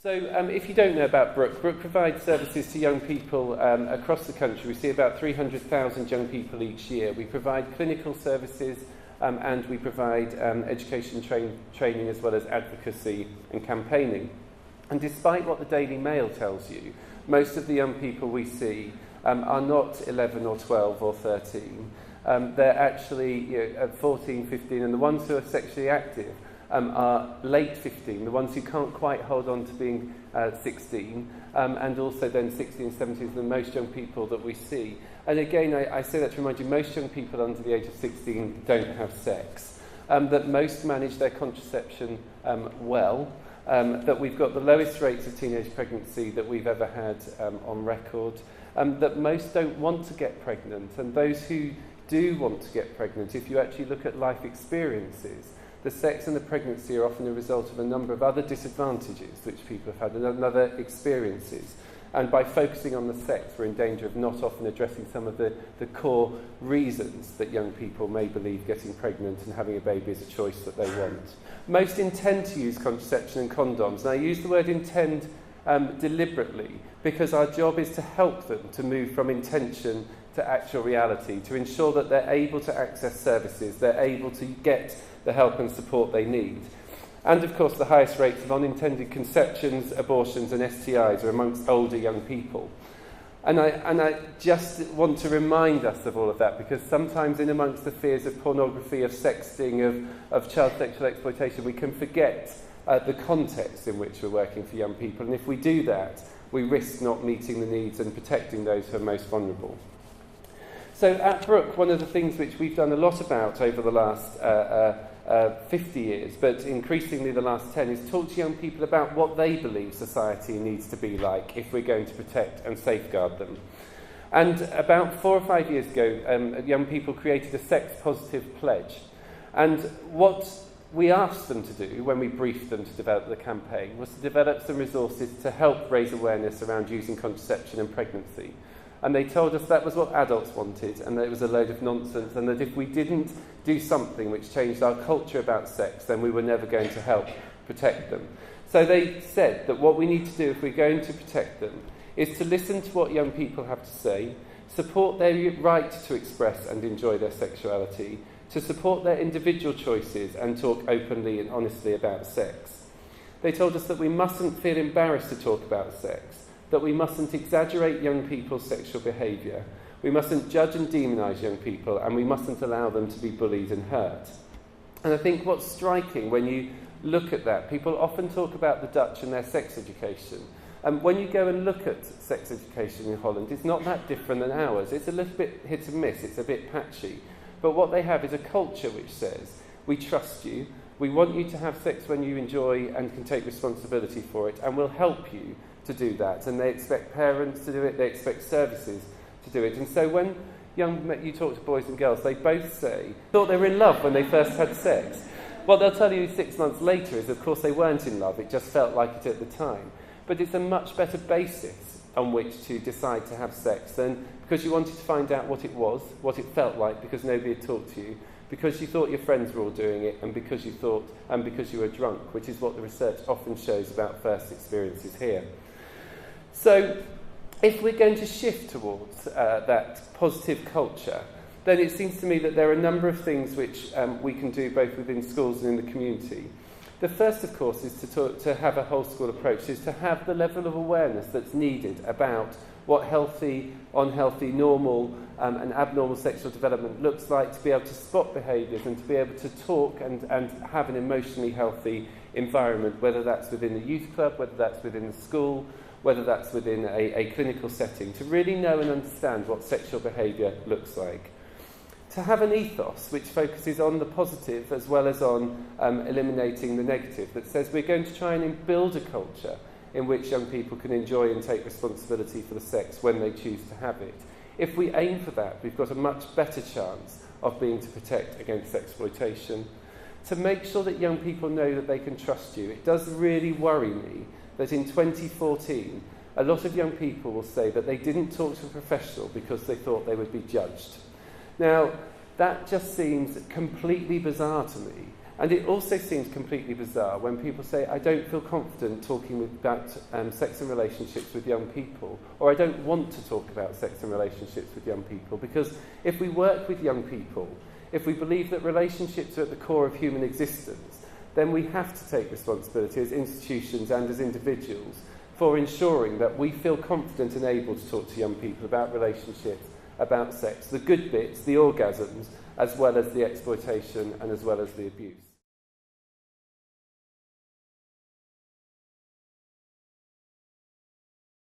So if you don't know about Brook provides services to young people across the country. We see about 300,000 young people each year. We provide clinical services and we provide education training as well as advocacy and campaigning. And despite what the Daily Mail tells you, most of the young people we see are not 11 or 12 or 13. They're actually 14, 15, and the ones who are sexually active are late 15, the ones who can't quite hold on to being 16, and also then 16 and 17 are the most young people that we see. And again, I say that to remind you, most young people under the age of 16 don't have sex, that most manage their contraception well, that we've got the lowest rates of teenage pregnancy that we've ever had on record, that most don't want to get pregnant, and those who do want to get pregnant, if you actually look at life experiences, the sex and the pregnancy are often a result of a number of other disadvantages which people have had and other experiences. And by focusing on the sex, we're in danger of not often addressing some of the core reasons that young people may believe getting pregnant and having a baby is a choice that they want. Most intend to use contraception and condoms. And I use the word intend deliberately because our job is to help them to move from intention to actual reality, to ensure that they're able to access services, they're able to get the help and support they need. And of course the highest rates of unintended conceptions, abortions and STIs are amongst older young people. And I just want to remind us of all of that, because sometimes in amongst the fears of pornography, of sexting, of child sexual exploitation, we can forget the context in which we're working for young people. And if we do that, we risk not meeting the needs and protecting those who are most vulnerable. So at Brook, one of the things which we've done a lot about over the last 50 years, but increasingly the last 10, is talk to young people about what they believe society needs to be like if we're going to protect and safeguard them. And about 4 or 5 years ago, young people created a sex-positive pledge. And what we asked them to do when we briefed them to develop the campaign was to develop some resources to help raise awareness around using contraception and pregnancy. And they told us that was what adults wanted, and that it was a load of nonsense, and that if we didn't do something which changed our culture about sex, then we were never going to help protect them. So they said that what we need to do if we're going to protect them is to listen to what young people have to say, support their right to express and enjoy their sexuality, to support their individual choices and talk openly and honestly about sex. They told us that we mustn't feel embarrassed to talk about sex, that we mustn't exaggerate young people's sexual behaviour, we mustn't judge and demonise young people, and we mustn't allow them to be bullied and hurt. And I think what's striking when you look at that, people often talk about the Dutch and their sex education. And when you go and look at sex education in Holland, it's not that different than ours. It's a little bit hit and miss, it's a bit patchy. But what they have is a culture which says, we trust you, we want you to have sex when you enjoy and can take responsibility for it, and we'll help you to do that. And they expect parents to do it, they expect services to do it. And so when you talk to boys and girls, they both say, thought they were in love when they first had sex. What they'll tell you 6 months later is, of course, they weren't in love, it just felt like it at the time. But it's a much better basis on which to decide to have sex than because you wanted to find out what it was, what it felt like, because nobody had talked to you, because you thought your friends were all doing it, and because you were drunk, which is what the research often shows about first experiences here. So if we're going to shift towards that positive culture, then it seems to me that there are a number of things which we can do both within schools and in the community. The first, of course, is to have a whole school approach, is to have the level of awareness that's needed about what healthy, unhealthy, normal and abnormal sexual development looks like, to be able to spot behaviours and to be able to talk and have an emotionally healthy environment, whether that's within the youth club, whether that's within the school, whether that's within a clinical setting, to really know and understand what sexual behaviour looks like. To have an ethos which focuses on the positive as well as on eliminating the negative, that says we're going to try and build a culture in which young people can enjoy and take responsibility for the sex when they choose to have it. If we aim for that, we've got a much better chance of being to protect against exploitation. To make sure that young people know that they can trust you. It does really worry me that in 2014, a lot of young people will say that they didn't talk to a professional because they thought they would be judged. Now, that just seems completely bizarre to me, And it also seems completely bizarre when people say, I don't feel confident talking about sex and relationships with young people, or I don't want to talk about sex and relationships with young people, because if we work with young people, if we believe that relationships are at the core of human existence, then we have to take responsibility as institutions and as individuals for ensuring that we feel confident and able to talk to young people about relationships, about sex, the good bits, the orgasms, as well as the exploitation and as well as the abuse.